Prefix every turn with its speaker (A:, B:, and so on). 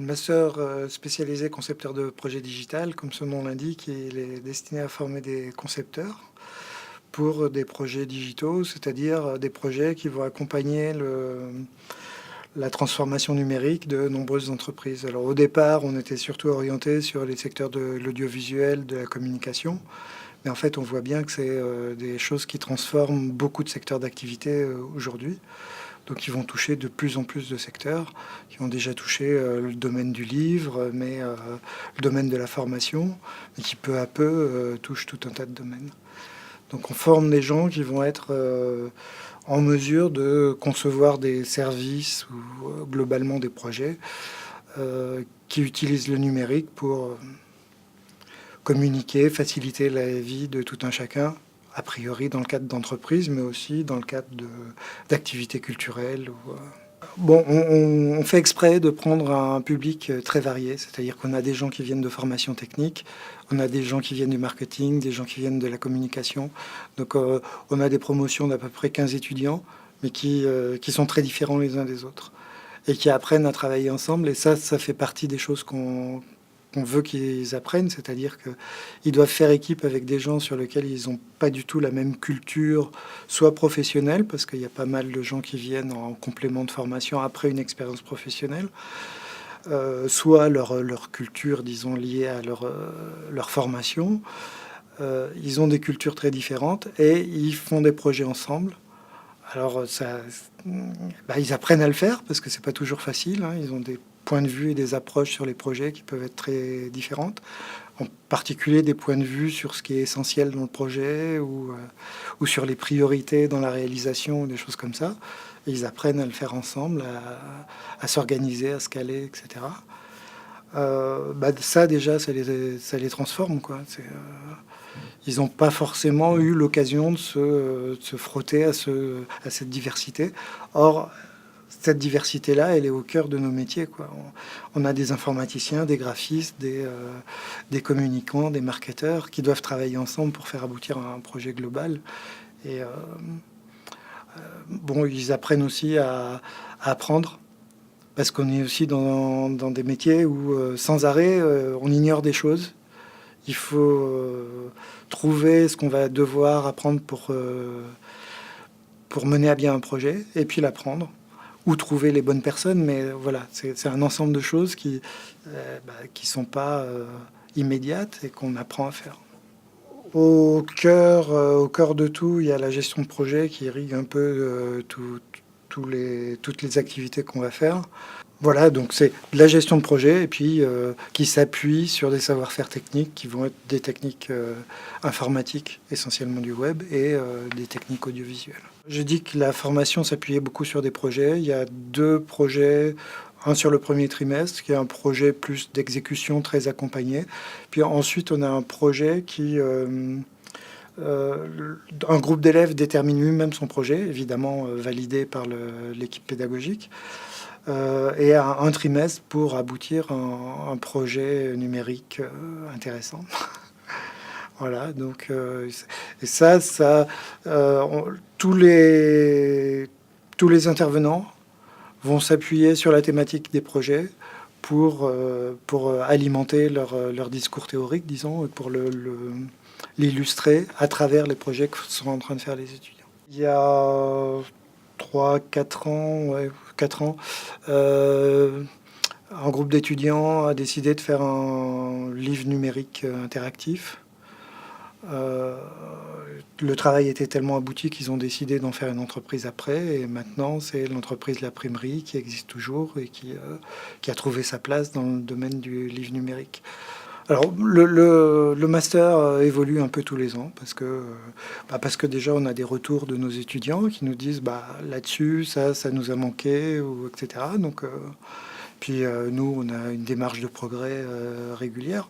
A: master spécialisé concepteur de projet digital, comme son nom l'indique, il est destiné à former des concepteurs pour des projets digitaux, c'est-à-dire des projets qui vont accompagner la transformation numérique de nombreuses entreprises. Alors au départ, on était surtout orienté sur les secteurs de l'audiovisuel, de la communication, mais en fait on voit bien que c'est des choses qui transforment beaucoup de secteurs d'activité aujourd'hui. Donc ils vont toucher de plus en plus de secteurs, qui ont déjà touché le domaine du livre, mais le domaine de la formation, et qui peu à peu touchent tout un tas de domaines. Donc on forme des gens qui vont être en mesure de concevoir des services ou globalement des projets qui utilisent le numérique pour communiquer, faciliter la vie de tout un chacun, a priori dans le cadre d'entreprises, mais aussi dans le cadre d'activités culturelles. Bon, on fait exprès de prendre un public très varié, c'est-à-dire qu'on a des gens qui viennent de formation technique, on a des gens qui viennent du marketing, des gens qui viennent de la communication. Donc on a des promotions d'à peu près 15 étudiants, mais qui sont très différents les uns des autres, et qui apprennent à travailler ensemble. Et ça fait partie des choses qu'on veut qu'ils apprennent, c'est-à-dire qu'ils doivent faire équipe avec des gens sur lesquels ils n'ont pas du tout la même culture, soit professionnelle, parce qu'il y a pas mal de gens qui viennent en complément de formation après une expérience professionnelle, soit leur culture, disons, liée à leur formation. Ils ont des cultures très différentes et ils font des projets ensemble. Alors, ils apprennent à le faire parce que c'est pas toujours facile, hein. Ils ont des points de vue et des approches sur les projets qui peuvent être très différentes, en particulier des points de vue sur ce qui est essentiel dans le projet ou sur les priorités dans la réalisation, des choses comme ça. Et ils apprennent à le faire ensemble, à s'organiser, à se caler, etc. Ça déjà, ça les transforme, quoi. Ils n'ont pas forcément eu l'occasion de se frotter à cette diversité. Or, cette diversité-là, elle est au cœur de nos métiers, quoi. On a des informaticiens, des graphistes, des communicants, des marketeurs qui doivent travailler ensemble pour faire aboutir un projet global. Et bon, ils apprennent aussi à apprendre, parce qu'on est aussi dans des métiers où, sans arrêt, on ignore des choses. Il faut trouver ce qu'on va devoir apprendre pour mener à bien un projet, et puis l'apprendre, ou trouver les bonnes personnes. Mais voilà, c'est un ensemble de choses qui sont pas immédiates et qu'on apprend à faire. Au cœur de tout, il y a la gestion de projet qui irrigue un peu toutes les activités qu'on va faire. Voilà, donc c'est de la gestion de projet et puis qui s'appuie sur des savoir-faire techniques qui vont être des techniques informatiques, essentiellement du web, et des techniques audiovisuelles. J'ai dit que la formation s'appuyait beaucoup sur des projets. Il y a 2 projets, un sur le premier trimestre, qui est un projet plus d'exécution très accompagné. Puis ensuite, on a un projet qui... un groupe d'élèves détermine lui-même son projet, évidemment validé par l'équipe pédagogique. Et un trimestre pour aboutir à un projet numérique intéressant. Voilà, donc et tous les intervenants vont s'appuyer sur la thématique des projets pour alimenter leur discours théorique, disons, et pour l'illustrer à travers les projets que sont en train de faire les étudiants. Il y a 3-4 ans, ouais, 4 ans, un groupe d'étudiants a décidé de faire un livre numérique interactif. Le travail était tellement abouti qu'ils ont décidé d'en faire une entreprise après, et maintenant c'est l'entreprise L'Imprimerie qui existe toujours et qui a trouvé sa place dans le domaine du livre numérique. Alors le master évolue un peu tous les ans parce que déjà on a des retours de nos étudiants qui nous disent là-dessus ça nous a manqué, ou etc. Donc puis nous on a une démarche de progrès régulière.